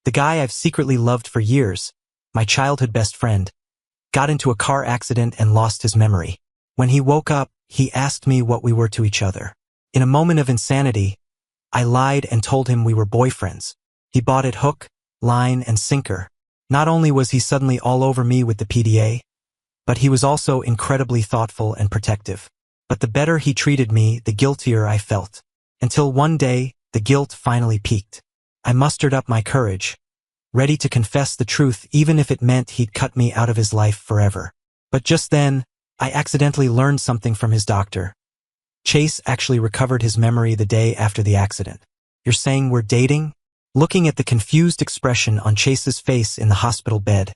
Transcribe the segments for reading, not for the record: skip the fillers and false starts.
The guy I've secretly loved for years, my childhood best friend, got into a car accident and lost his memory. When he woke up, he asked me what we were to each other. In a moment of insanity, I lied and told him we were boyfriends. He bought it hook, line, and sinker. Not only was he suddenly all over me with the PDA, but he was also incredibly thoughtful and protective. But the better he treated me, the guiltier I felt. Until one day, the guilt finally peaked. I mustered up my courage, ready to confess the truth even if it meant he'd cut me out of his life forever. But just then, I accidentally learned something from his doctor. Chase actually recovered his memory the day after the accident. You're saying we're dating? Looking at the confused expression on Chase's face in the hospital bed,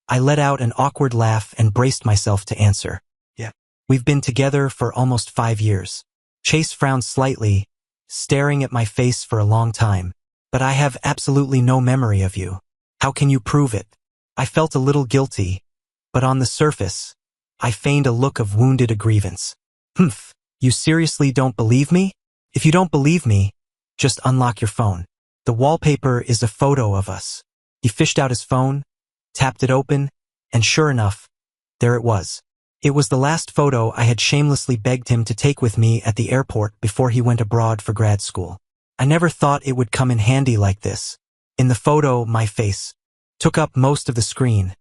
I let out an awkward laugh and braced myself to answer. Yeah. We've been together for almost 5 years. Chase frowned slightly, staring at my face for a long time. But I have absolutely no memory of you. How can you prove it? I felt a little guilty, but on the surface, I feigned a look of wounded grievance. Humph, you seriously don't believe me? If you don't believe me, just unlock your phone. The wallpaper is a photo of us. He fished out his phone, tapped it open, and sure enough, there it was. It was the last photo I had shamelessly begged him to take with me at the airport before he went abroad for grad school. I never thought it would come in handy like this. In the photo, my face took up most of the screen.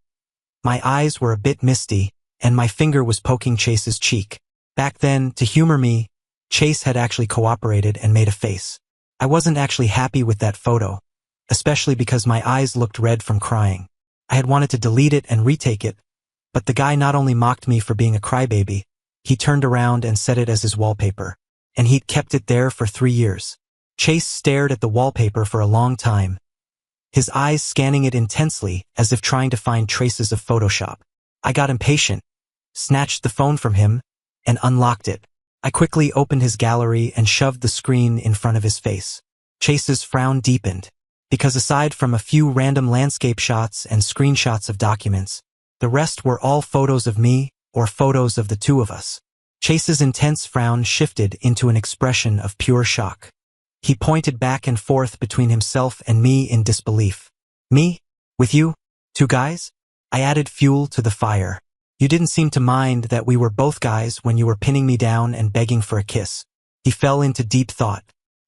My eyes were a bit misty, and my finger was poking Chase's cheek. Back then, to humor me, Chase had actually cooperated and made a face. I wasn't actually happy with that photo, especially because my eyes looked red from crying. I had wanted to delete it and retake it, but the guy not only mocked me for being a crybaby, he turned around and set it as his wallpaper, and he'd kept it there for 3 years. Chase stared at the wallpaper for a long time, his eyes scanning it intensely as if trying to find traces of Photoshop. I got impatient, snatched the phone from him, and unlocked it. I quickly opened his gallery and shoved the screen in front of his face. Chase's frown deepened, because aside from a few random landscape shots and screenshots of documents, the rest were all photos of me or photos of the two of us. Chase's intense frown shifted into an expression of pure shock. He pointed back and forth between himself and me in disbelief. Me? With you? 2 guys? I added fuel to the fire. You didn't seem to mind that we were both guys when you were pinning me down and begging for a kiss. He fell into deep thought.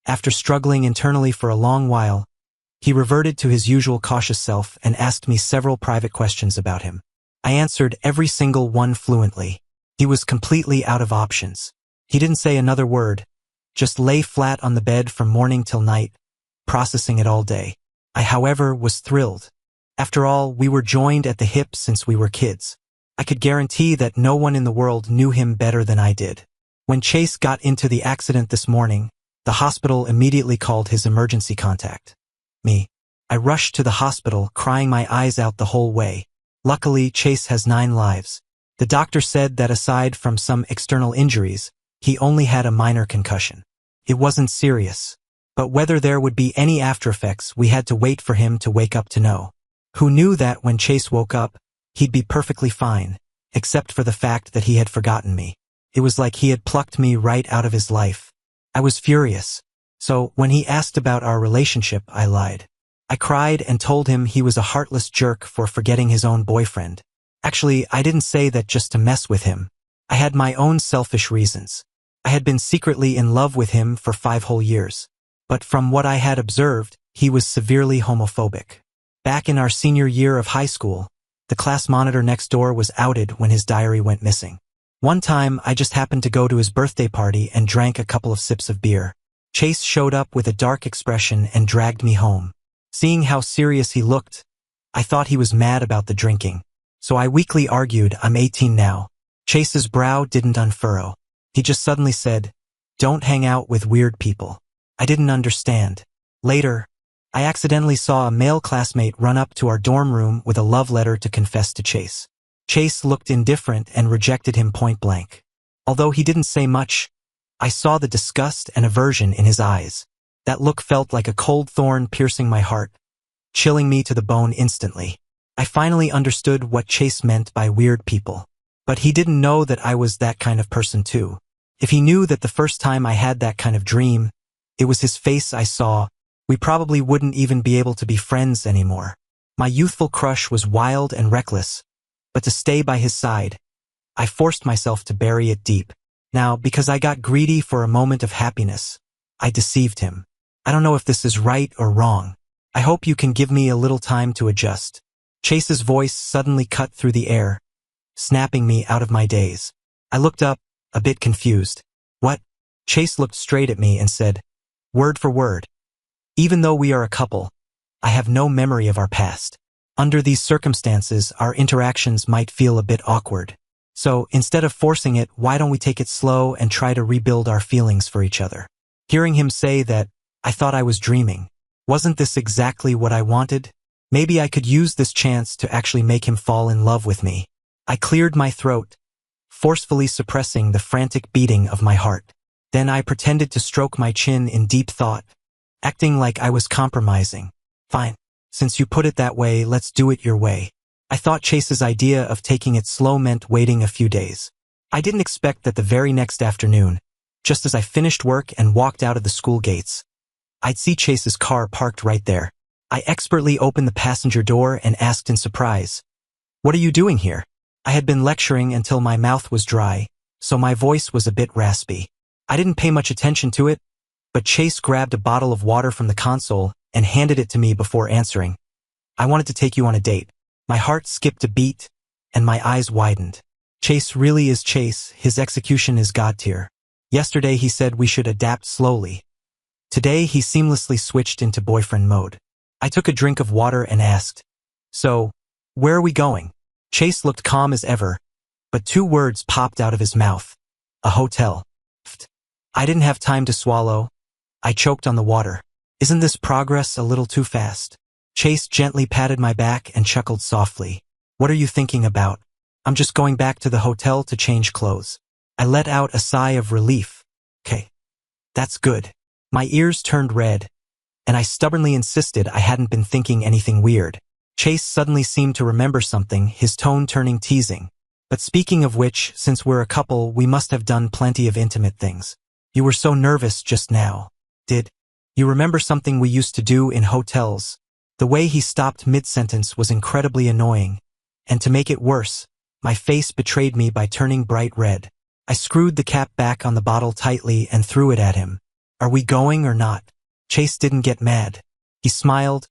After struggling internally for a long while, he reverted to his usual cautious self and asked me several private questions about him. I answered every single one fluently. He was completely out of options. He didn't say another word, just lay flat on the bed from morning till night, processing it all day. I, however, was thrilled. After all, we were joined at the hip since we were kids. I could guarantee that no one in the world knew him better than I did. When Chase got into the accident this morning, the hospital immediately called his emergency contact. Me. I rushed to the hospital, crying my eyes out the whole way. Luckily, Chase has 9 lives. The doctor said that aside from some external injuries, he only had a minor concussion. It wasn't serious, but whether there would be any aftereffects, we had to wait for him to wake up to know. Who knew that when Chase woke up, he'd be perfectly fine, except for the fact that he had forgotten me. It was like he had plucked me right out of his life. I was furious. So when he asked about our relationship, I lied. I cried and told him he was a heartless jerk for forgetting his own boyfriend. Actually, I didn't say that just to mess with him. I had my own selfish reasons. I had been secretly in love with him for 5 whole years. But from what I had observed, he was severely homophobic. Back in our senior year of high school, the class monitor next door was outed when his diary went missing. One time, I just happened to go to his birthday party and drank a couple of sips of beer. Chase showed up with a dark expression and dragged me home. Seeing how serious he looked, I thought he was mad about the drinking. So I weakly argued, I'm 18 now. Chase's brow didn't unfurrow. He just suddenly said, don't hang out with weird people. I didn't understand. Later, I accidentally saw a male classmate run up to our dorm room with a love letter to confess to Chase. Chase looked indifferent and rejected him point blank. Although he didn't say much, I saw the disgust and aversion in his eyes. That look felt like a cold thorn piercing my heart, chilling me to the bone instantly. I finally understood what Chase meant by weird people. But he didn't know that I was that kind of person too. If he knew that the first time I had that kind of dream, it was his face I saw We probably wouldn't even be able to be friends anymore. My youthful crush was wild and reckless, but to stay by his side, I forced myself to bury it deep. Now, because I got greedy for a moment of happiness, I deceived him. I don't know if this is right or wrong. I hope you can give me a little time to adjust. Chase's voice suddenly cut through the air, snapping me out of my daze. I looked up, a bit confused. What? Chase looked straight at me and said, word for word. Even though we are a couple, I have no memory of our past. Under these circumstances, our interactions might feel a bit awkward. So, instead of forcing it, why don't we take it slow and try to rebuild our feelings for each other? Hearing him say that, I thought I was dreaming. Wasn't this exactly what I wanted? Maybe I could use this chance to actually make him fall in love with me. I cleared my throat, forcefully suppressing the frantic beating of my heart. Then I pretended to stroke my chin in deep thought, acting like I was compromising. Fine. Since you put it that way, let's do it your way. I thought Chase's idea of taking it slow meant waiting a few days. I didn't expect that the very next afternoon, just as I finished work and walked out of the school gates, I'd see Chase's car parked right there. I expertly opened the passenger door and asked in surprise, "What are you doing here?" I had been lecturing until my mouth was dry, so my voice was a bit raspy. I didn't pay much attention to it, but Chase grabbed a bottle of water from the console and handed it to me before answering. "I wanted to take you on a date." My heart skipped a beat, and my eyes widened. Chase really is Chase, his execution is God tier. Yesterday he said we should adapt slowly. Today he seamlessly switched into boyfriend mode. I took a drink of water and asked, "So, where are we going?" Chase looked calm as ever, but two words popped out of his mouth. "A hotel." I didn't have time to swallow. I choked on the water. Isn't this progress a little too fast? Chase gently patted my back and chuckled softly. "What are you thinking about?" "I'm just going back to the hotel to change clothes." I let out a sigh of relief. "Okay, that's good." My ears turned red, and I stubbornly insisted I hadn't been thinking anything weird. Chase suddenly seemed to remember something, his tone turning teasing. "But speaking of which, since we're a couple, we must have done plenty of intimate things. You were so nervous just now. Did you remember something we used to do in hotels?" The way he stopped mid-sentence was incredibly annoying, and to make it worse, my face betrayed me by turning bright red. I screwed the cap back on the bottle tightly and threw it at him. "Are we going or not?" Chase didn't get mad. He smiled,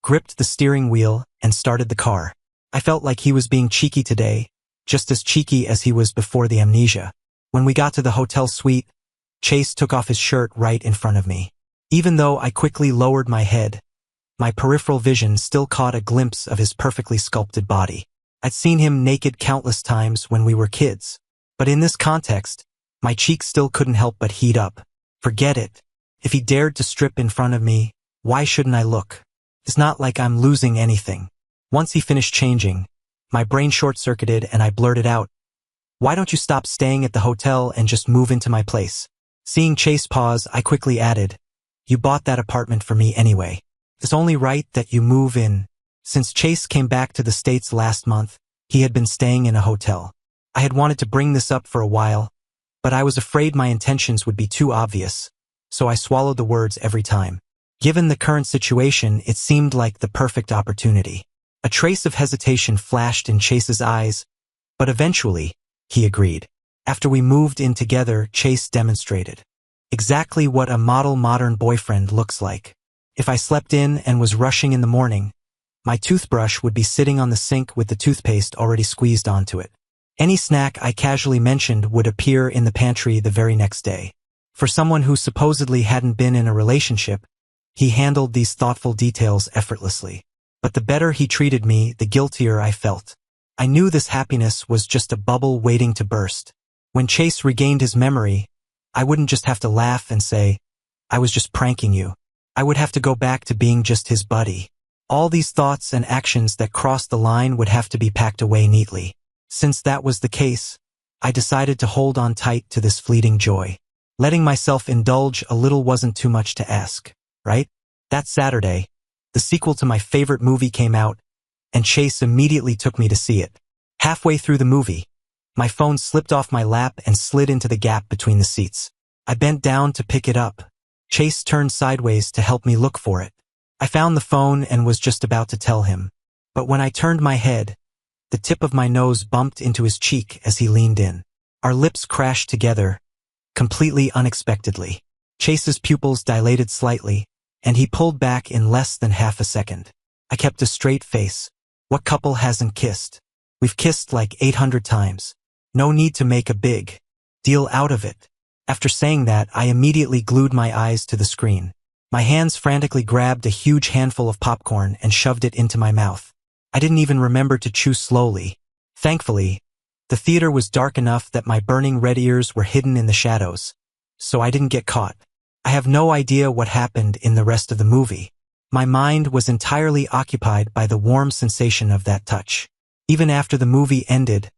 gripped the steering wheel, and started the car. I felt like he was being cheeky today, just as cheeky as he was before the amnesia. When we got to the hotel suite, Chase took off his shirt right in front of me. Even though I quickly lowered my head, my peripheral vision still caught a glimpse of his perfectly sculpted body. I'd seen him naked countless times when we were kids, but in this context, my cheeks still couldn't help but heat up. Forget it. If he dared to strip in front of me, why shouldn't I look? It's not like I'm losing anything. Once he finished changing, my brain short-circuited and I blurted out, "Why don't you stop staying at the hotel and just move into my place?" Seeing Chase pause, I quickly added, "You bought that apartment for me anyway. It's only right that you move in." Since Chase came back to the States last month, he had been staying in a hotel. I had wanted to bring this up for a while, but I was afraid my intentions would be too obvious, so I swallowed the words every time. Given the current situation, it seemed like the perfect opportunity. A trace of hesitation flashed in Chase's eyes, but eventually, he agreed. After we moved in together, Chase demonstrated exactly what a model modern boyfriend looks like. If I slept in and was rushing in the morning, my toothbrush would be sitting on the sink with the toothpaste already squeezed onto it. Any snack I casually mentioned would appear in the pantry the very next day. For someone who supposedly hadn't been in a relationship, he handled these thoughtful details effortlessly. But the better he treated me, the guiltier I felt. I knew this happiness was just a bubble waiting to burst. When Chase regained his memory, I wouldn't just have to laugh and say, "I was just pranking you." I would have to go back to being just his buddy. All these thoughts and actions that crossed the line would have to be packed away neatly. Since that was the case, I decided to hold on tight to this fleeting joy. Letting myself indulge a little wasn't too much to ask, right? That Saturday, the sequel to my favorite movie came out, and Chase immediately took me to see it. Halfway through the movie, my phone slipped off my lap and slid into the gap between the seats. I bent down to pick it up, Chase turned sideways to help me look for it. I found the phone and was just about to tell him. But when I turned my head, the tip of my nose bumped into his cheek as he leaned in. Our lips crashed together, completely unexpectedly. Chase's pupils dilated slightly, and he pulled back in less than half a second. I kept a straight face. What couple hasn't kissed? We've kissed like 800 times. No need to make a big deal out of it. After saying that, I immediately glued my eyes to the screen. My hands frantically grabbed a huge handful of popcorn and shoved it into my mouth. I didn't even remember to chew slowly. Thankfully, the theater was dark enough that my burning red ears were hidden in the shadows, so I didn't get caught. I have no idea what happened in the rest of the movie. My mind was entirely occupied by the warm sensation of that touch. Even after the movie ended,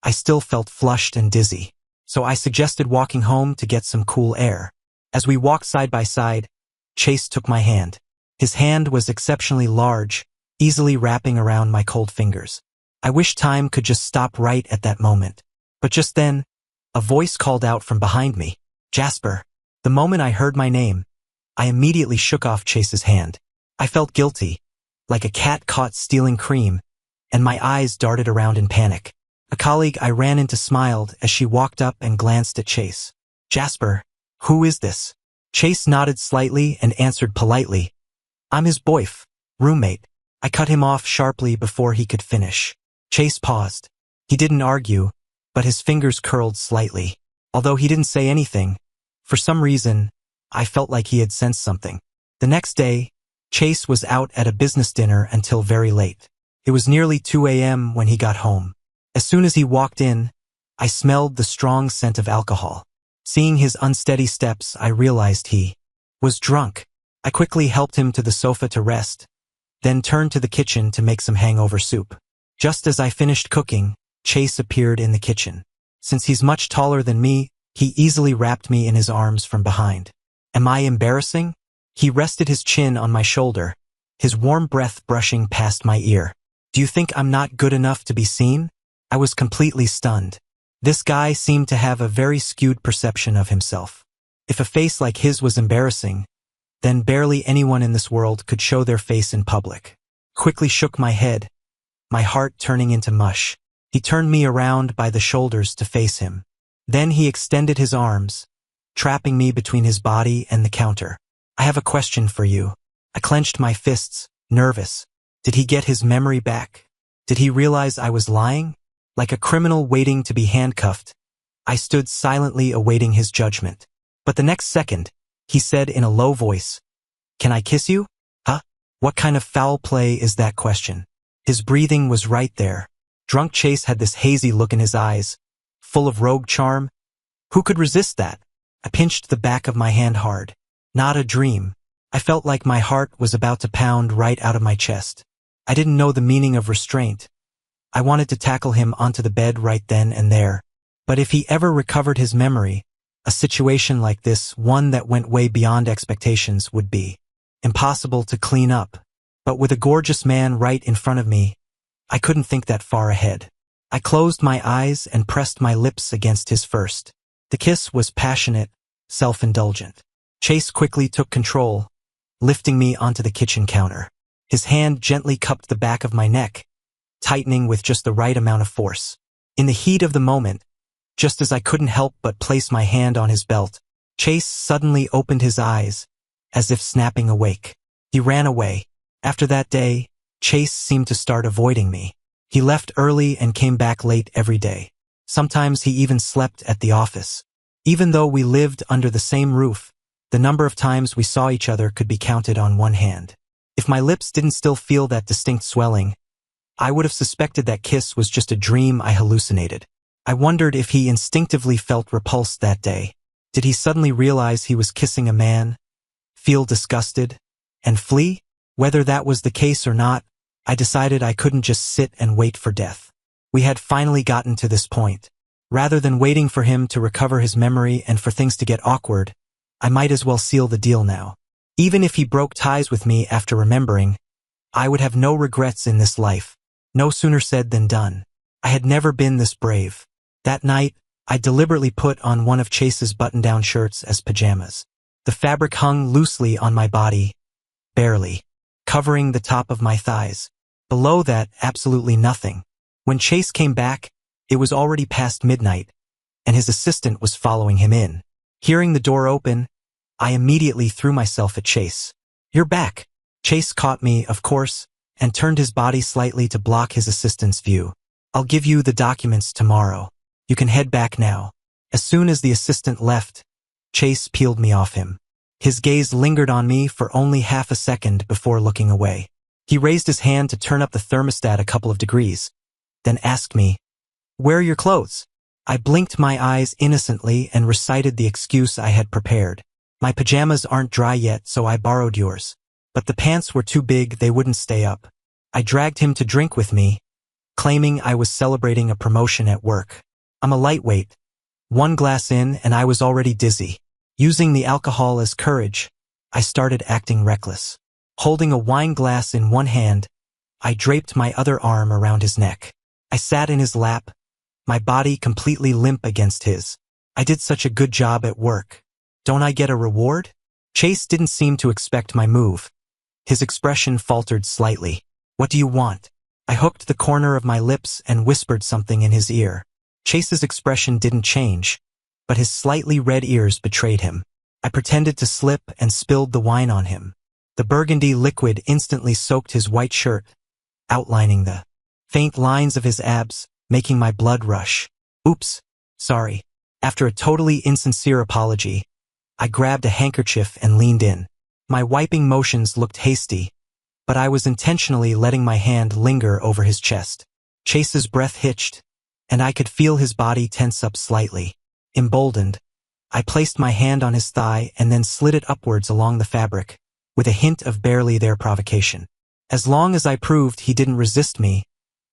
I still felt flushed and dizzy, so I suggested walking home to get some cool air. As we walked side by side, Chase took my hand. His hand was exceptionally large, easily wrapping around my cold fingers. I wish time could just stop right at that moment. But just then, a voice called out from behind me, "Jasper." The moment I heard my name, I immediately shook off Chase's hand. I felt guilty, like a cat caught stealing cream, and my eyes darted around in panic. A colleague I ran into smiled as she walked up and glanced at Chase. "Jasper, who is this?" Chase nodded slightly and answered politely, "I'm his roommate." I cut him off sharply before he could finish. Chase paused. He didn't argue, but his fingers curled slightly. Although he didn't say anything, for some reason, I felt like he had sensed something. The next day, Chase was out at a business dinner until very late. It was nearly 2 a.m. when he got home. As soon as he walked in, I smelled the strong scent of alcohol. Seeing his unsteady steps, I realized he was drunk. I quickly helped him to the sofa to rest, then turned to the kitchen to make some hangover soup. Just as I finished cooking, Chase appeared in the kitchen. Since he's much taller than me, he easily wrapped me in his arms from behind. Am I embarrassing? He rested his chin on my shoulder, his warm breath brushing past my ear. Do you think I'm not good enough to be seen? I was completely stunned. This guy seemed to have a very skewed perception of himself. If a face like his was embarrassing, then barely anyone in this world could show their face in public. Quickly shook my head, my heart turning into mush. He turned me around by the shoulders to face him. Then he extended his arms, trapping me between his body and the counter. I have a question for you. I clenched my fists, nervous. Did he get his memory back? Did he realize I was lying? Like a criminal waiting to be handcuffed, I stood silently awaiting his judgment. But the next second, he said in a low voice, "Can I kiss you?" Huh? What kind of foul play is that question? His breathing was right there. Drunk Chase had this hazy look in his eyes, full of rogue charm. Who could resist that? I pinched the back of my hand hard. Not a dream. I felt like my heart was about to pound right out of my chest. I didn't know the meaning of restraint. I wanted to tackle him onto the bed right then and there. But if he ever recovered his memory, a situation like this, one that went way beyond expectations, would be impossible to clean up. But with a gorgeous man right in front of me, I couldn't think that far ahead. I closed my eyes and pressed my lips against his first. The kiss was passionate, self-indulgent. Chase quickly took control, lifting me onto the kitchen counter. His hand gently cupped the back of my neck, tightening with just the right amount of force. In the heat of the moment, just as I couldn't help but place my hand on his belt, Chase suddenly opened his eyes, as if snapping awake. He ran away. After that day, Chase seemed to start avoiding me. He left early and came back late every day. Sometimes he even slept at the office. Even though we lived under the same roof, the number of times we saw each other could be counted on one hand. If my lips didn't still feel that distinct swelling, I would have suspected that kiss was just a dream I hallucinated. I wondered if he instinctively felt repulsed that day. Did he suddenly realize he was kissing a man, feel disgusted, and flee? Whether that was the case or not, I decided I couldn't just sit and wait for death. We had finally gotten to this point. Rather than waiting for him to recover his memory and for things to get awkward, I might as well seal the deal now. Even if he broke ties with me after remembering, I would have no regrets in this life. No sooner said than done. I had never been this brave. That night, I deliberately put on one of Chase's button-down shirts as pajamas. The fabric hung loosely on my body, barely, covering the top of my thighs. Below that, absolutely nothing. When Chase came back, it was already past midnight, and his assistant was following him in. Hearing the door open, I immediately threw myself at Chase. "You're back." Chase caught me, of course, and turned his body slightly to block his assistant's view. "I'll give you the documents tomorrow. You can head back now." As soon as the assistant left, Chase peeled me off him. His gaze lingered on me for only half a second before looking away. He raised his hand to turn up the thermostat a couple of degrees, then asked me, "Where are your clothes?" I blinked my eyes innocently and recited the excuse I had prepared. "My pajamas aren't dry yet, so I borrowed yours." But the pants were too big, they wouldn't stay up. I dragged him to drink with me, claiming I was celebrating a promotion at work. I'm a lightweight. One glass in and I was already dizzy. Using the alcohol as courage, I started acting reckless. Holding a wine glass in one hand, I draped my other arm around his neck. I sat in his lap, my body completely limp against his. "I did such a good job at work. Don't I get a reward?" Chase didn't seem to expect my move. His expression faltered slightly. "What do you want?" I hooked the corner of my lips and whispered something in his ear. Chase's expression didn't change, but his slightly red ears betrayed him. I pretended to slip and spilled the wine on him. The burgundy liquid instantly soaked his white shirt, outlining the faint lines of his abs, making my blood rush. "Oops, sorry." After a totally insincere apology, I grabbed a handkerchief and leaned in. My wiping motions looked hasty, but I was intentionally letting my hand linger over his chest. Chase's breath hitched, and I could feel his body tense up slightly. Emboldened, I placed my hand on his thigh and then slid it upwards along the fabric, with a hint of barely there provocation. As long as I proved he didn't resist me,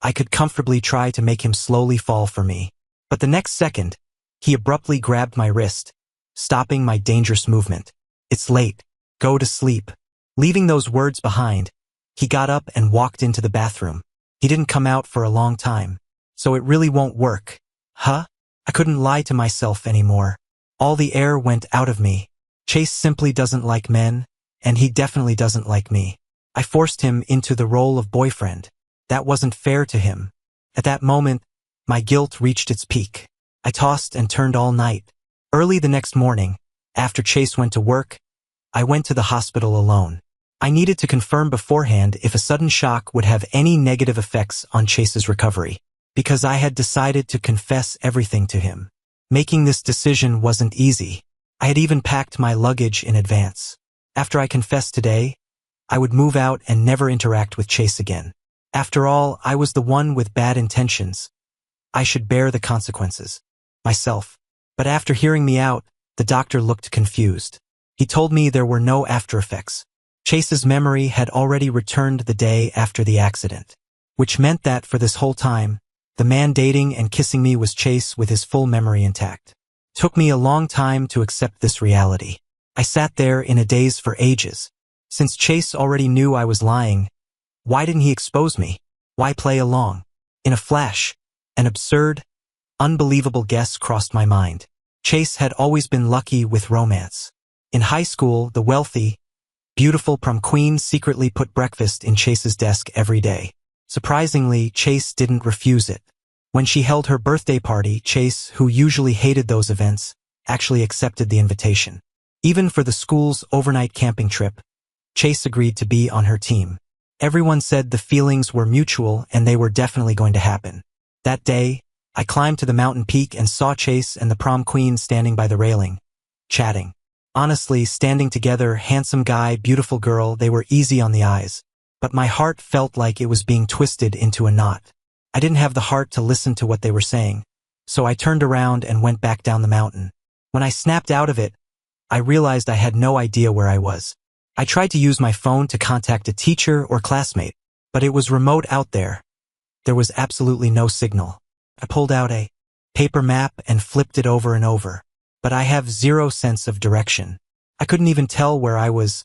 I could comfortably try to make him slowly fall for me. But the next second, he abruptly grabbed my wrist, stopping my dangerous movement. "It's late. Go to sleep." Leaving those words behind, he got up and walked into the bathroom. He didn't come out for a long time. "So it really won't work, huh?" I couldn't lie to myself anymore. All the air went out of me. Chase simply doesn't like men, and he definitely doesn't like me. I forced him into the role of boyfriend. That wasn't fair to him. At that moment, my guilt reached its peak. I tossed and turned all night. Early the next morning, after Chase went to work, I went to the hospital alone. I needed to confirm beforehand if a sudden shock would have any negative effects on Chase's recovery, because I had decided to confess everything to him. Making this decision wasn't easy. I had even packed my luggage in advance. After I confessed today, I would move out and never interact with Chase again. After all, I was the one with bad intentions. I should bear the consequences myself. But after hearing me out, the doctor looked confused. He told me there were no after effects. Chase's memory had already returned the day after the accident, which meant that for this whole time, the man dating and kissing me was Chase with his full memory intact. Took me a long time to accept this reality. I sat there in a daze for ages. Since Chase already knew I was lying, why didn't he expose me? Why play along? In a flash, an absurd, unbelievable guess crossed my mind. Chase had always been lucky with romance. In high school, the wealthy, beautiful prom queen secretly put breakfast in Chase's desk every day. Surprisingly, Chase didn't refuse it. When she held her birthday party, Chase, who usually hated those events, actually accepted the invitation. Even for the school's overnight camping trip, Chase agreed to be on her team. Everyone said the feelings were mutual and they were definitely going to happen. That day, I climbed to the mountain peak and saw Chase and the prom queen standing by the railing, chatting. Honestly, standing together, handsome guy, beautiful girl, they were easy on the eyes. But my heart felt like it was being twisted into a knot. I didn't have the heart to listen to what they were saying, so I turned around and went back down the mountain. When I snapped out of it, I realized I had no idea where I was. I tried to use my phone to contact a teacher or classmate, but it was remote out there. There was absolutely no signal. I pulled out a paper map and flipped it over and over, but I have zero sense of direction. I couldn't even tell where I was,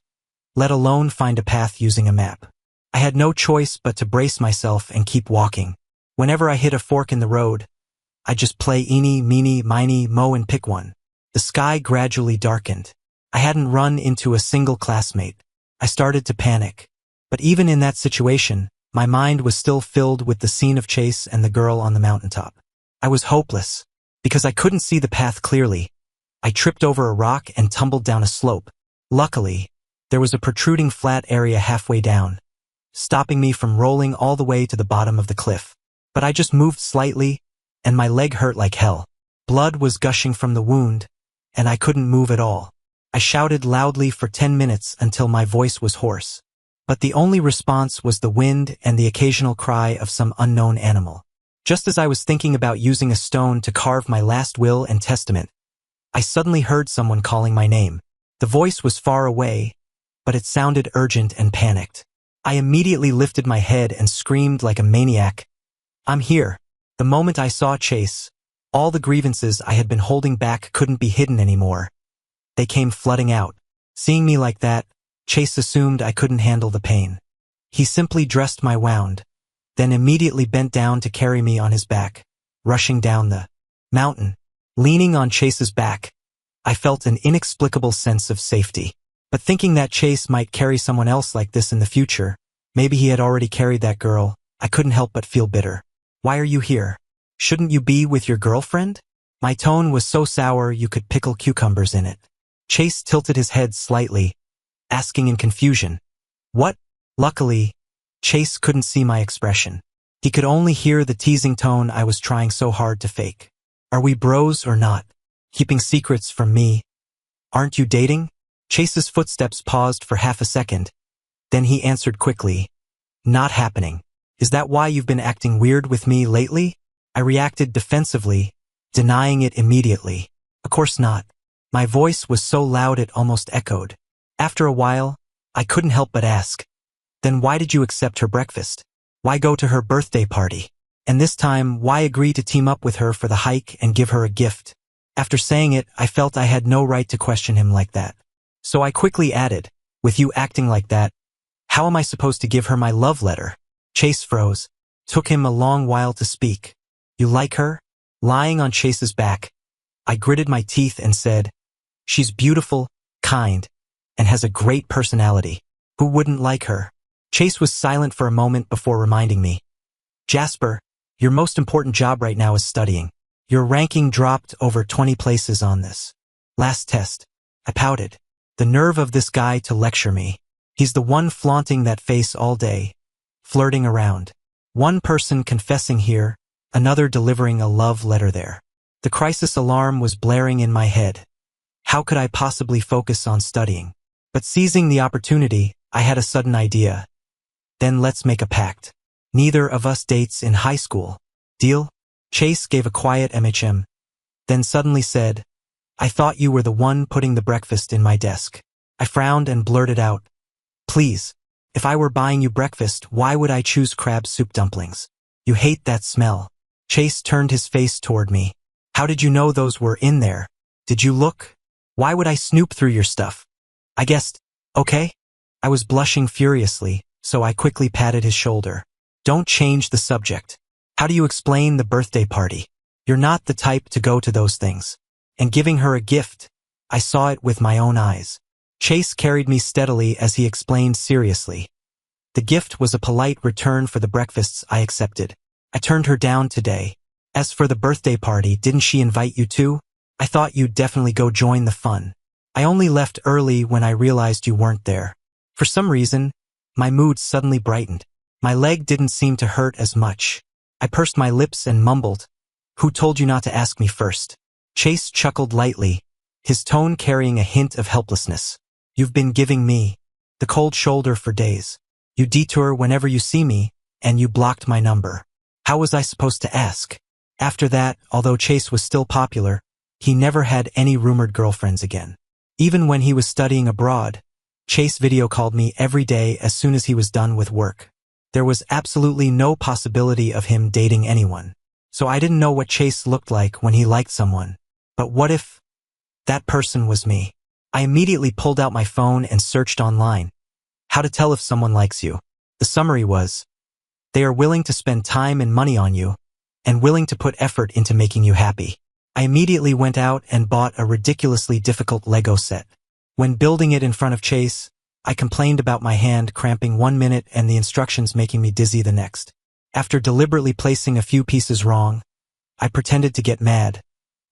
let alone find a path using a map. I had no choice but to brace myself and keep walking. Whenever I hit a fork in the road, I just play eeny, meeny, miny, moe and pick one. The sky gradually darkened. I hadn't run into a single classmate. I started to panic. But even in that situation, my mind was still filled with the scene of Chase and the girl on the mountaintop. I was hopeless. Because I couldn't see the path clearly, I tripped over a rock and tumbled down a slope. Luckily, there was a protruding flat area halfway down, stopping me from rolling all the way to the bottom of the cliff. But I just moved slightly, and my leg hurt like hell. Blood was gushing from the wound, and I couldn't move at all. I shouted loudly for 10 minutes until my voice was hoarse. But the only response was the wind and the occasional cry of some unknown animal. Just as I was thinking about using a stone to carve my last will and testament, I suddenly heard someone calling my name. The voice was far away, but it sounded urgent and panicked. I immediately lifted my head and screamed like a maniac, "I'm here." The moment I saw Chase, all the grievances I had been holding back couldn't be hidden anymore. They came flooding out. Seeing me like that, Chase assumed I couldn't handle the pain. He simply dressed my wound, then immediately bent down to carry me on his back, rushing down the mountain. Leaning on Chase's back, I felt an inexplicable sense of safety. But thinking that Chase might carry someone else like this in the future, maybe he had already carried that girl, I couldn't help but feel bitter. "Why are you here? Shouldn't you be with your girlfriend?" My tone was so sour you could pickle cucumbers in it. Chase tilted his head slightly, asking in confusion, "What?" Luckily, Chase couldn't see my expression. He could only hear the teasing tone I was trying so hard to fake. "Are we bros or not? Keeping secrets from me? Aren't you dating?" Chase's footsteps paused for half a second. Then he answered quickly, "Not happening. Is that why you've been acting weird with me lately?" I reacted defensively, denying it immediately. "Of course not." My voice was so loud it almost echoed. After a while, I couldn't help but ask, "Then why did you accept her breakfast? Why go to her birthday party? And this time, why agree to team up with her for the hike and give her a gift?" After saying it, I felt I had no right to question him like that. So I quickly added, "With you acting like that, how am I supposed to give her my love letter?" Chase froze. Took him a long while to speak. "You like her?" Lying on Chase's back, I gritted my teeth and said, "She's beautiful, kind, and has a great personality. Who wouldn't like her?" Chase was silent for a moment before reminding me, "Jasper, your most important job right now is studying. Your ranking dropped over 20 places on this last test." I pouted. The nerve of this guy to lecture me. He's the one flaunting that face all day, flirting around. One person confessing here, another delivering a love letter there. The crisis alarm was blaring in my head. How could I possibly focus on studying? But seizing the opportunity, I had a sudden idea. "Then let's make a pact. Neither of us dates in high school. Deal?" Chase gave a quiet then suddenly said, "I thought you were the one putting the breakfast in my desk." I frowned and blurted out, "Please, if I were buying you breakfast, why would I choose crab soup dumplings? You hate that smell." Chase turned his face toward me. "How did you know those were in there? Did you look? Why would I snoop through your stuff?" I guessed, "Okay." I was blushing furiously, so I quickly patted his shoulder. "Don't change the subject. How do you explain the birthday party? You're not the type to go to those things. And giving her a gift, I saw it with my own eyes." Chase carried me steadily as he explained seriously. "The gift was a polite return for the breakfasts I accepted. I turned her down today. As for the birthday party, didn't she invite you too? I thought you'd definitely go join the fun. I only left early when I realized you weren't there." For some reason, my mood suddenly brightened. My leg didn't seem to hurt as much. I pursed my lips and mumbled, "Who told you not to ask me first?" Chase chuckled lightly, his tone carrying a hint of helplessness. "You've been giving me the cold shoulder for days. You detour whenever you see me, and you blocked my number. How was I supposed to ask?" After that, although Chase was still popular, he never had any rumored girlfriends again. Even when he was studying abroad, Chase video called me every day as soon as he was done with work. There was absolutely no possibility of him dating anyone. So I didn't know what Chase looked like when he liked someone. But what if that person was me? I immediately pulled out my phone and searched online. How to tell if someone likes you. The summary was, they are willing to spend time and money on you, and willing to put effort into making you happy. I immediately went out and bought a ridiculously difficult Lego set. When building it in front of Chase, I complained about my hand cramping 1 minute and the instructions making me dizzy the next. After deliberately placing a few pieces wrong, I pretended to get mad,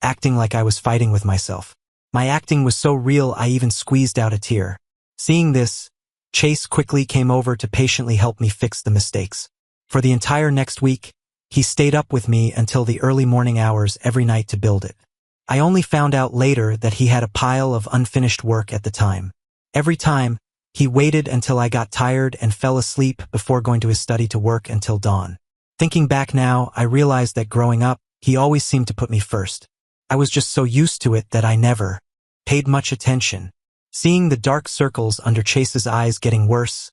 acting like I was fighting with myself. My acting was so real I even squeezed out a tear. Seeing this, Chase quickly came over to patiently help me fix the mistakes. For the entire next week, he stayed up with me until the early morning hours every night to build it. I only found out later that he had a pile of unfinished work at the time. Every time, he waited until I got tired and fell asleep before going to his study to work until dawn. Thinking back now, I realized that growing up, he always seemed to put me first. I was just so used to it that I never paid much attention. Seeing the dark circles under Chase's eyes getting worse,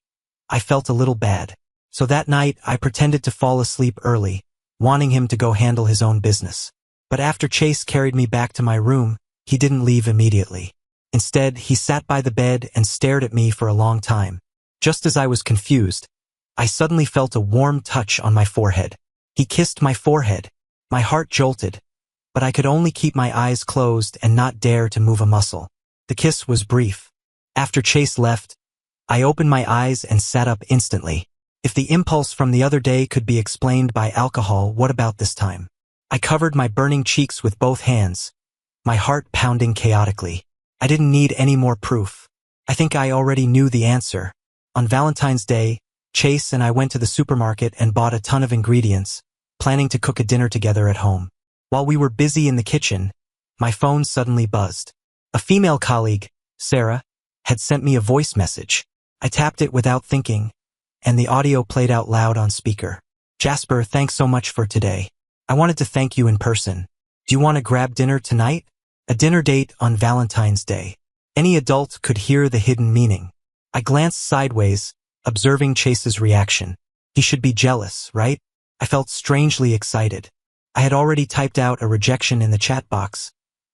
I felt a little bad. So that night, I pretended to fall asleep early, wanting him to go handle his own business. But after Chase carried me back to my room, he didn't leave immediately. Instead, he sat by the bed and stared at me for a long time. Just as I was confused, I suddenly felt a warm touch on my forehead. He kissed my forehead. My heart jolted, but I could only keep my eyes closed and not dare to move a muscle. The kiss was brief. After Chase left, I opened my eyes and sat up instantly. If the impulse from the other day could be explained by alcohol, what about this time? I covered my burning cheeks with both hands, my heart pounding chaotically. I didn't need any more proof. I think I already knew the answer. On Valentine's Day, Chase and I went to the supermarket and bought a ton of ingredients, planning to cook a dinner together at home. While we were busy in the kitchen, my phone suddenly buzzed. A female colleague, Sarah, had sent me a voice message. I tapped it without thinking, and the audio played out loud on speaker. "Jasper, thanks so much for today. I wanted to thank you in person. Do you want to grab dinner tonight? A dinner date on Valentine's Day." Any adult could hear the hidden meaning. I glanced sideways, observing Chase's reaction. He should be jealous, right? I felt strangely excited. I had already typed out a rejection in the chat box,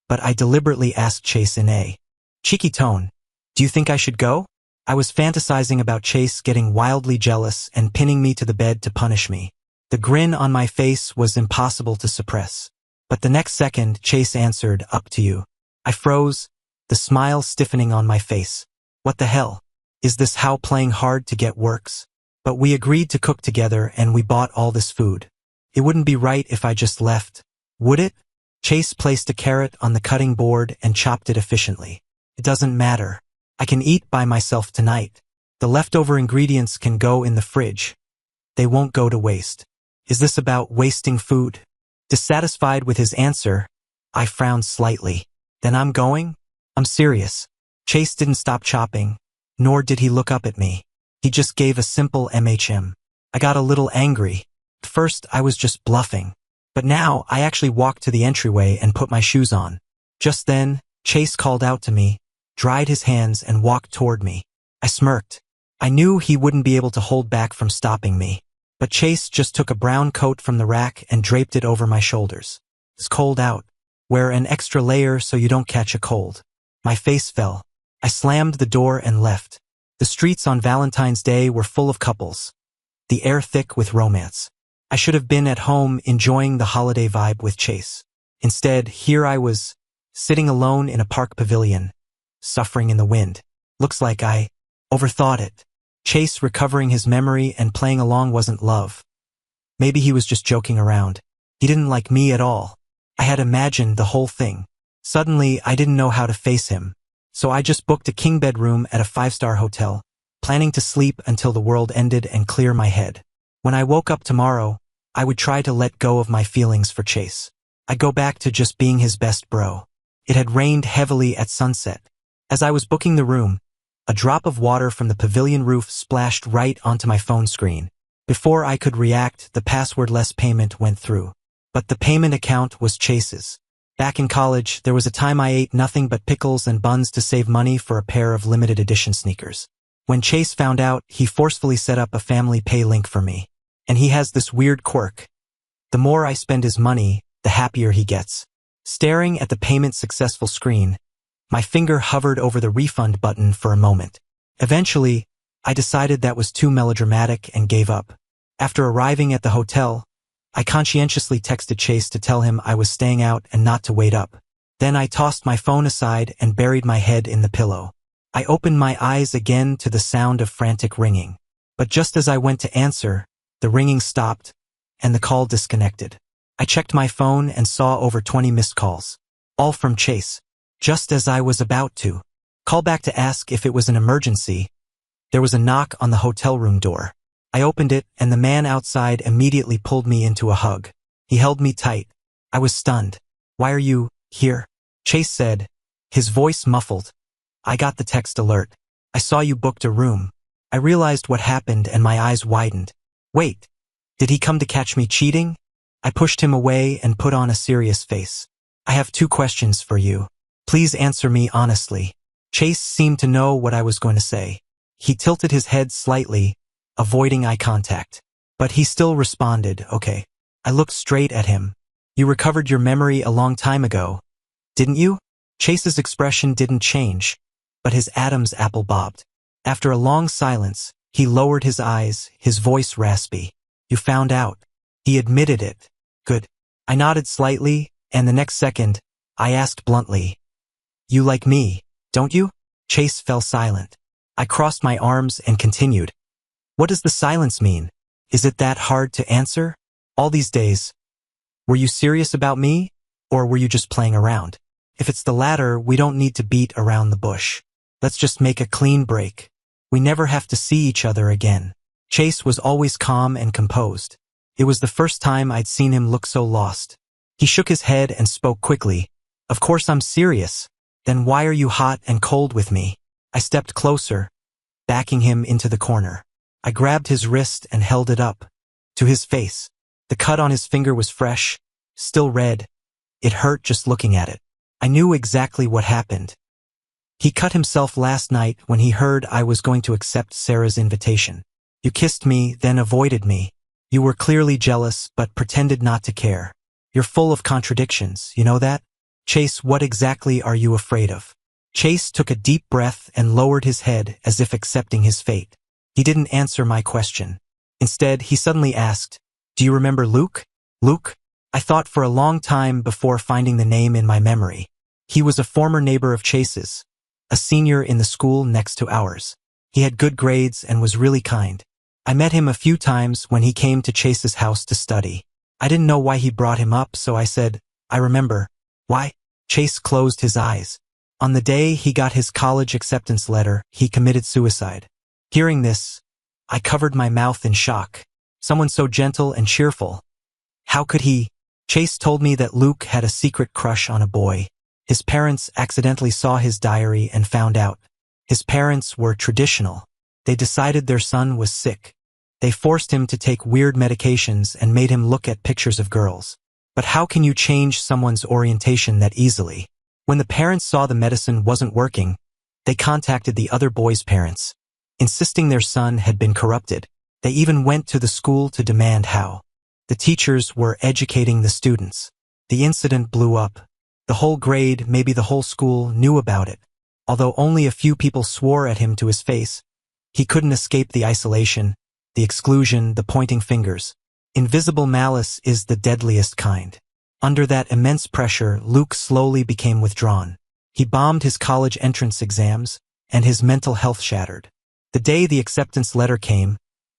but I deliberately asked Chase in a cheeky tone, "Do you think I should go?" I was fantasizing about Chase getting wildly jealous and pinning me to the bed to punish me. The grin on my face was impossible to suppress. But the next second, Chase answered, "Up to you." I froze, the smile stiffening on my face. What the hell? Is this how playing hard to get works? But we agreed to cook together and we bought all this food. It wouldn't be right if I just left, would it? Chase placed a carrot on the cutting board and chopped it efficiently. "It doesn't matter. I can eat by myself tonight. The leftover ingredients can go in the fridge. They won't go to waste." Is this about wasting food? Dissatisfied with his answer, I frowned slightly. "Then I'm going? I'm serious." Chase didn't stop chopping, nor did he look up at me. He just gave a simple MHM. I got a little angry. At first, I was just bluffing. But now, I actually walked to the entryway and put my shoes on. Just then, Chase called out to me, dried his hands, and walked toward me. I smirked. I knew he wouldn't be able to hold back from stopping me. But Chase just took a brown coat from the rack and draped it over my shoulders. "It's cold out. Wear an extra layer so you don't catch a cold." My face fell. I slammed the door and left. The streets on Valentine's Day were full of couples, the air thick with romance. I should have been at home enjoying the holiday vibe with Chase. Instead, here I was, sitting alone in a park pavilion, suffering in the wind. Looks like I overthought it. Chase recovering his memory and playing along wasn't love. Maybe he was just joking around. He didn't like me at all. I had imagined the whole thing. Suddenly, I didn't know how to face him. So I just booked a king bedroom at a 5-star hotel, planning to sleep until the world ended and clear my head. When I woke up tomorrow, I would try to let go of my feelings for Chase. I'd go back to just being his best bro. It had rained heavily at sunset. As I was booking the room, a drop of water from the pavilion roof splashed right onto my phone screen. Before I could react, the passwordless payment went through. But the payment account was Chase's. Back in college, there was a time I ate nothing but pickles and buns to save money for a pair of limited edition sneakers. When Chase found out, he forcefully set up a family pay link for me. And he has this weird quirk. The more I spend his money, the happier he gets. Staring at the payment successful screen, my finger hovered over the refund button for a moment. Eventually, I decided that was too melodramatic and gave up. After arriving at the hotel, I conscientiously texted Chase to tell him I was staying out and not to wait up. Then I tossed my phone aside and buried my head in the pillow. I opened my eyes again to the sound of frantic ringing. But just as I went to answer, the ringing stopped, and the call disconnected. I checked my phone and saw over 20 missed calls. All from Chase. Just as I was about to call back to ask if it was an emergency, there was a knock on the hotel room door. I opened it, and the man outside immediately pulled me into a hug. He held me tight. I was stunned. "Why are you here?" Chase said, his voice muffled. "I got the text alert. I saw you booked a room." I realized what happened and my eyes widened. Wait, did he come to catch me cheating? I pushed him away and put on a serious face. "I have 2 questions for you. Please answer me honestly." Chase seemed to know what I was going to say. He tilted his head slightly, avoiding eye contact. But he still responded, "Okay." I looked straight at him. "You recovered your memory a long time ago, didn't you?" Chase's expression didn't change, but his Adam's apple bobbed. After a long silence, he lowered his eyes, his voice raspy. "You found out." He admitted it. "Good." I nodded slightly, and the next second, I asked bluntly, "You like me, don't you?" Chase fell silent. I crossed my arms and continued. "What does the silence mean? Is it that hard to answer? All these days, were you serious about me, or were you just playing around? If it's the latter, we don't need to beat around the bush. Let's just make a clean break. We never have to see each other again." Chase was always calm and composed. It was the first time I'd seen him look so lost. He shook his head and spoke quickly. "Of course I'm serious. Then why are you hot and cold with me?" I stepped closer, backing him into the corner. I grabbed his wrist and held it up to his face. The cut on his finger was fresh, still red. It hurt just looking at it. I knew exactly what happened. He cut himself last night when he heard I was going to accept Sarah's invitation. "You kissed me, then avoided me. You were clearly jealous, but pretended not to care. You're full of contradictions, you know that? Chase, what exactly are you afraid of?" Chase took a deep breath and lowered his head as if accepting his fate. He didn't answer my question. Instead, he suddenly asked, "Do you remember Luke?" "Luke?" I thought for a long time before finding the name in my memory. He was a former neighbor of Chase's, a senior in the school next to ours. He had good grades and was really kind. I met him a few times when he came to Chase's house to study. I didn't know why he brought him up, so I said, "I remember." "Why?" Chase closed his eyes. "On the day he got his college acceptance letter, he committed suicide." Hearing this, I covered my mouth in shock. Someone so gentle and cheerful. How could he? Chase told me that Luke had a secret crush on a boy. His parents accidentally saw his diary and found out. His parents were traditional. They decided their son was sick. They forced him to take weird medications and made him look at pictures of girls. But how can you change someone's orientation that easily? When the parents saw the medicine wasn't working, they contacted the other boy's parents, insisting their son had been corrupted. They even went to the school to demand how. The teachers were educating the students. The incident blew up. The whole grade, maybe the whole school, knew about it. Although only a few people swore at him to his face, he couldn't escape the isolation, the exclusion, the pointing fingers. Invisible malice is the deadliest kind. Under that immense pressure, Luke slowly became withdrawn. He bombed his college entrance exams, and his mental health shattered. The day the acceptance letter came,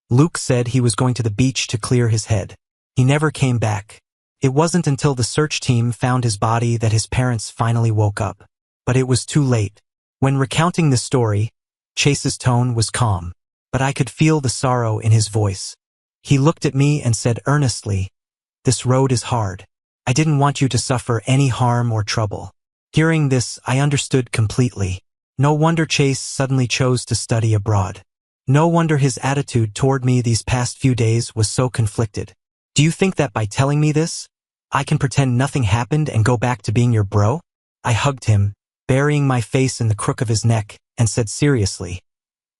Luke said he was going to the beach to clear his head. He never came back. It wasn't until the search team found his body that his parents finally woke up. But it was too late. When recounting the story, Chase's tone was calm, but I could feel the sorrow in his voice. He looked at me and said earnestly, "This road is hard. I didn't want you to suffer any harm or trouble." Hearing this, I understood completely. No wonder Chase suddenly chose to study abroad. No wonder his attitude toward me these past few days was so conflicted. "Do you think that by telling me this, I can pretend nothing happened and go back to being your bro?" I hugged him, burying my face in the crook of his neck, and said seriously,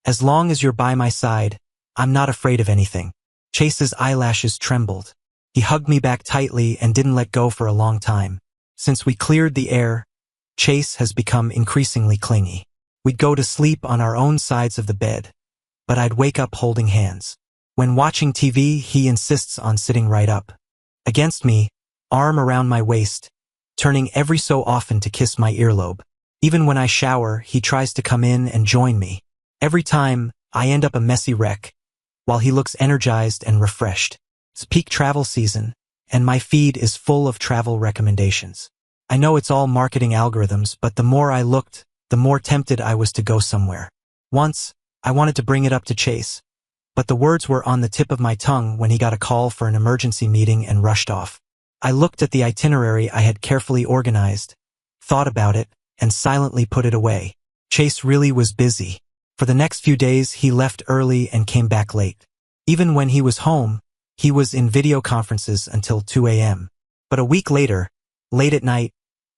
"As long as you're by my side, I'm not afraid of anything." Chase's eyelashes trembled. He hugged me back tightly and didn't let go for a long time. Since we cleared the air, Chase has become increasingly clingy. We'd go to sleep on our own sides of the bed, but I'd wake up holding hands. When watching TV, he insists on sitting right up against me, arm around my waist, turning every so often to kiss my earlobe. Even when I shower, he tries to come in and join me. Every time, I end up a messy wreck, while he looks energized and refreshed. It's peak travel season, and my feed is full of travel recommendations. I know it's all marketing algorithms, but the more I looked, the more tempted I was to go somewhere. Once, I wanted to bring it up to Chase, but the words were on the tip of my tongue when he got a call for an emergency meeting and rushed off. I looked at the itinerary I had carefully organized, thought about it, and silently put it away. Chase really was busy. For the next few days, he left early and came back late. Even when he was home, he was in video conferences until 2 a.m. But a week later, late at night,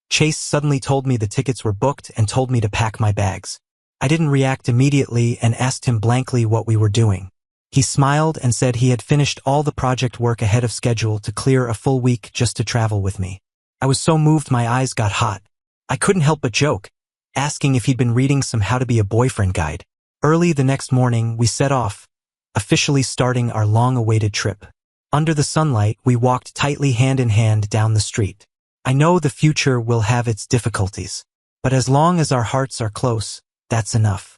Chase suddenly told me the tickets were booked and told me to pack my bags. I didn't react immediately and asked him blankly what we were doing. He smiled and said he had finished all the project work ahead of schedule to clear a full week just to travel with me. I was so moved my eyes got hot. I couldn't help but joke, asking if he'd been reading some How to Be a Boyfriend guide. Early the next morning, we set off, officially starting our long-awaited trip. Under the sunlight, we walked tightly hand in hand down the street. I know the future will have its difficulties, but as long as our hearts are close, that's enough.